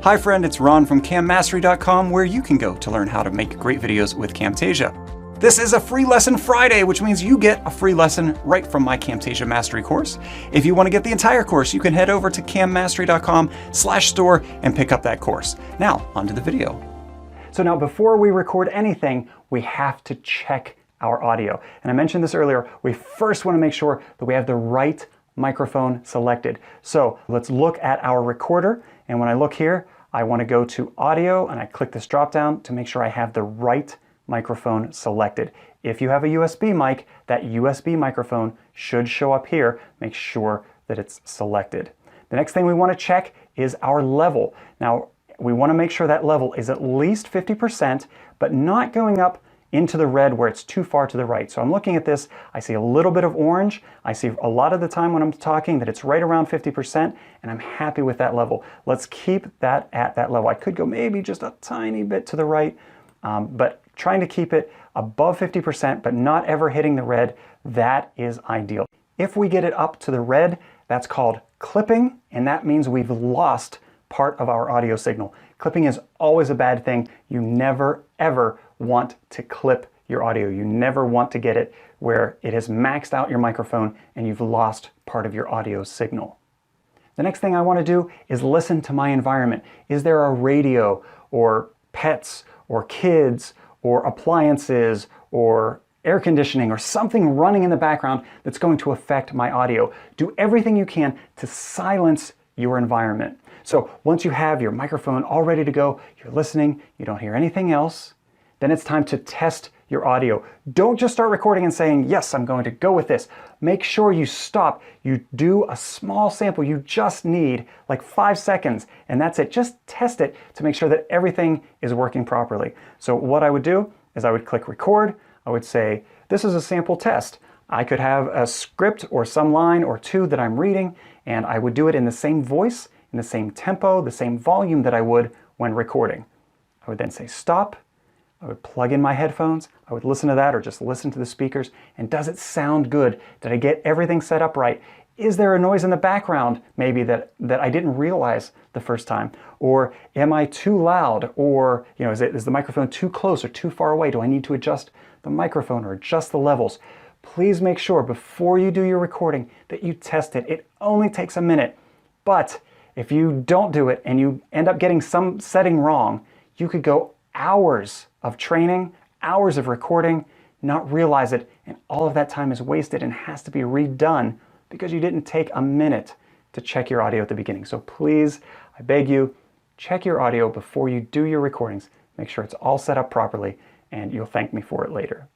Hi friend, it's Ron from CamMastery.com, where you can go to learn how to make great videos with Camtasia. This is a free lesson Friday, which means you get a free lesson right from my Camtasia Mastery course. If you want to get the entire course, you can head over to CamMastery.com/store and pick up that course. Now, onto the video. So now before we record anything, we have to check our audio. And I mentioned this earlier, we first want to make sure that we have the right microphone selected. So let's look at our recorder. And when I look here, I want to go to audio and I click this drop down to make sure I have the right microphone selected. If you have a USB mic, that USB microphone should show up here. Make sure that it's selected. The next thing we want to check is our level. Now, we want to make sure that level is at least 50%, but not going up into the red where it's too far to the right. So I'm looking at this, I see a little bit of orange. I see a lot of the time when I'm talking that it's right around 50%, and I'm happy with that level. Let's keep that at that level. I could go maybe just a tiny bit to the right, but trying to keep it above 50%, but not ever hitting the red, that is ideal. If we get it up to the red, that's called clipping, and that means we've lost part of our audio signal. Clipping is always a bad thing. You never, ever want to clip your audio. You never want to get it where it has maxed out your microphone and you've lost part of your audio signal. The next thing I want to do is listen to my environment. Is there a radio or pets or kids or appliances or air conditioning or something running in the background that's going to affect my audio? Do everything you can to silence your environment. So once you have your microphone all ready to go, you're listening, you don't hear anything else, then it's time to test your audio. Don't just start recording and saying, yes, I'm going to go with this. Make sure you stop. You do a small sample. You just need like 5 seconds, and that's it. Just test it to make sure that everything is working properly. So what I would do is I would click record. I would say, this is a sample test. I could have a script or some line or two that I'm reading, and I would do it in the same voice, in the same tempo, the same volume that I would when recording. I would then say stop. I would plug in my headphones. I would listen to that or just listen to the speakers. And does it sound good? Did I get everything set up right? Is there a noise in the background maybe that I didn't realize the first time? Or am I too loud? Or is the microphone too close or too far away? Do I need to adjust the microphone or adjust the levels? Please make sure before you do your recording that you test it. It only takes a minute. But if you don't do it and you end up getting some setting wrong, you could go hours of training, hours of recording, not realize it, and all of that time is wasted and has to be redone because you didn't take a minute to check your audio at the beginning. So please, I beg you, check your audio before you do your recordings. Make sure it's all set up properly, and you'll thank me for it later.